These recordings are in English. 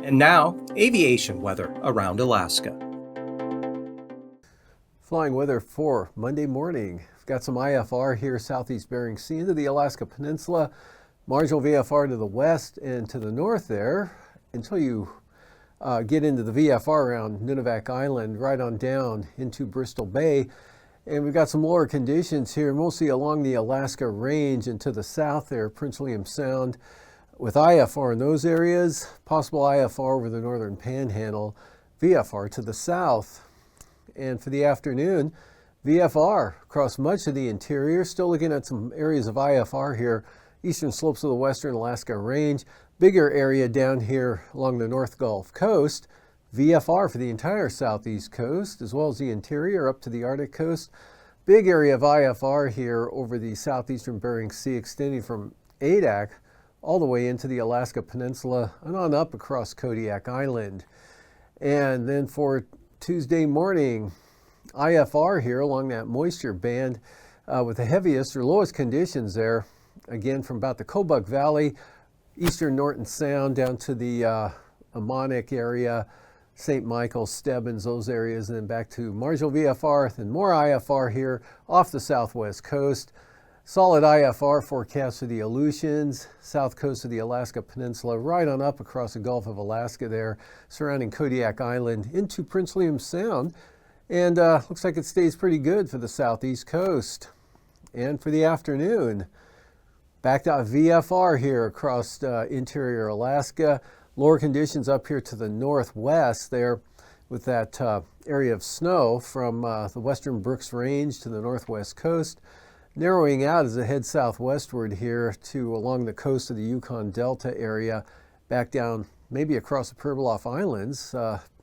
And now, aviation weather around Alaska. Flying weather for Monday morning. We've got some IFR here, southeast Bering Sea into the Alaska Peninsula. Marginal VFR to the west and to the north there until you get into the VFR around Nunivak Island, right on down into Bristol Bay. And we've got some lower conditions here, mostly along the Alaska Range and to the south there, Prince William Sound, with IFR in those areas, possible IFR over the northern panhandle, VFR to the south. And for the afternoon, VFR across much of the interior, still looking at some areas of IFR here, eastern slopes of the western Alaska Range, bigger area down here along the North Gulf Coast, VFR for the entire southeast coast, as well as the interior up to the Arctic coast. Big area of IFR here over the southeastern Bering Sea, extending from Adak all the way into the Alaska Peninsula and on up across Kodiak Island. And then for Tuesday morning, IFR here along that moisture band with the heaviest or lowest conditions there, again from about the Kobuk Valley, eastern Norton Sound down to the Amonic area, St. Michael, Stebbins, those areas, and then back to marginal VFR, then more IFR here off the southwest coast. Solid IFR forecast for the Aleutians, south coast of the Alaska Peninsula, right on up across the Gulf of Alaska there, surrounding Kodiak Island into Prince William Sound. And looks like it stays pretty good for the southeast coast. And for the afternoon, back to VFR here across interior Alaska. Lower conditions up here to the northwest there with that area of snow from the western Brooks Range to the northwest coast. Narrowing out as it heads southwestward here to along the coast of the Yukon Delta area, back down maybe across the Pribilof Islands,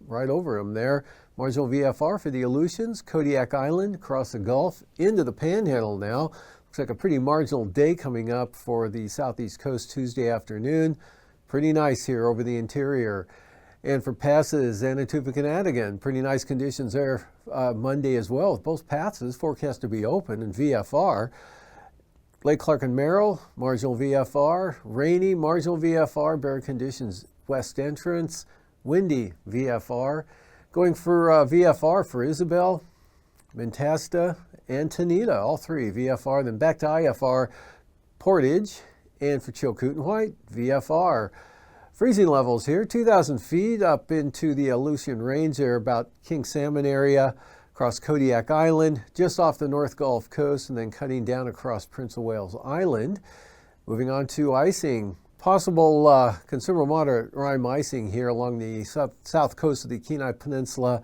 right over them there. Marginal VFR for the Aleutians, Kodiak Island, across the Gulf, into the Panhandle now. Looks like a pretty marginal day coming up for the southeast coast Tuesday afternoon. Pretty nice here over the interior. And for passes, Anatuvik and Adigan, pretty nice conditions there Monday as well, with both passes forecast to be open in VFR. Lake Clark and Merrill, marginal VFR. Rainy, marginal VFR, bare conditions west entrance. Windy, VFR. Going for VFR for Isabel, Mentasta, and Tanita, all three VFR. Then back to IFR, Portage, and for Chilkoot and White, VFR. Freezing levels here, 2,000 feet up into the Aleutian Range there, about King Salmon area, across Kodiak Island, just off the North Gulf Coast, and then cutting down across Prince of Wales Island. Moving on to icing. Possible considerable moderate rime icing here along the south coast of the Kenai Peninsula,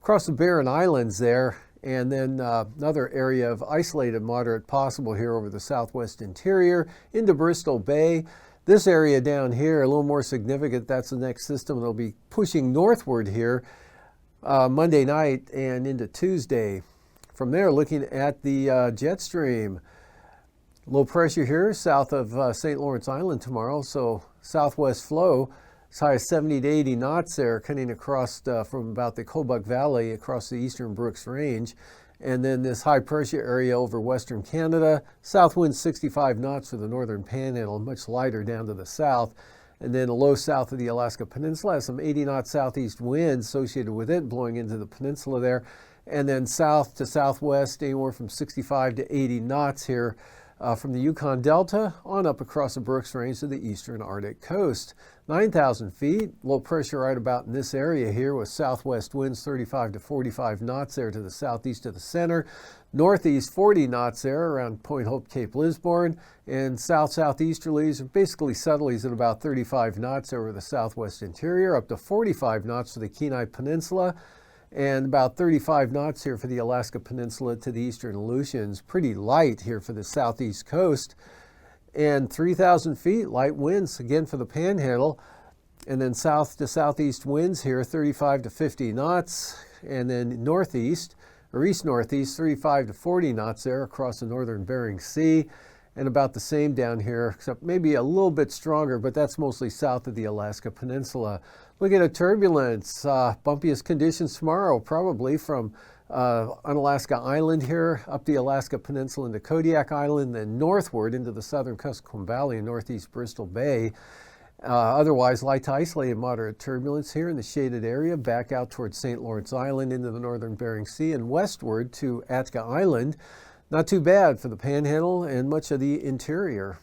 across the Barren Islands there, and then another area of isolated moderate possible here over the southwest interior into Bristol Bay. This area down here, a little more significant, that's the next system that'll be pushing northward here Monday night and into Tuesday. From there, looking at the jet stream. Low pressure here south of St. Lawrence Island tomorrow, so southwest flow as high as 70 to 80 knots there, cutting across from about the Kobuk Valley across the eastern Brooks Range. And then this high pressure area over western Canada, south wind 65 knots for the northern panhandle, much lighter down to the south. And then a low south of the Alaska Peninsula has some 80 knot southeast wind associated with it blowing into the peninsula there. And then south to southwest, anywhere from 65 to 80 knots here from the Yukon Delta on up across the Brooks Range to the eastern Arctic coast. 9,000 feet, low pressure right about in this area here with southwest winds 35 to 45 knots there to the southeast of the center. Northeast 40 knots there around Point Hope, Cape Lisburne, and south-southeasterlies, basically southerlies at about 35 knots over the southwest interior, up to 45 knots for the Kenai Peninsula, and about 35 knots here for the Alaska Peninsula to the eastern Aleutians. Pretty light here for the southeast coast. And 3,000 feet, light winds again for the Panhandle. And then south to southeast winds here, 35 to 50 knots. And then northeast, or east-northeast, 35 to 40 knots there across the northern Bering Sea. And about the same down here, except maybe a little bit stronger, but that's mostly south of the Alaska Peninsula. Looking at turbulence, bumpiest conditions tomorrow, probably from Unalaska Island here, up the Alaska Peninsula into Kodiak Island, then northward into the southern Kuskokwim Valley and northeast Bristol Bay. Otherwise, light to isolated moderate turbulence here in the shaded area, back out towards St. Lawrence Island into the northern Bering Sea and westward to Atka Island. Not too bad for the Panhandle and much of the interior.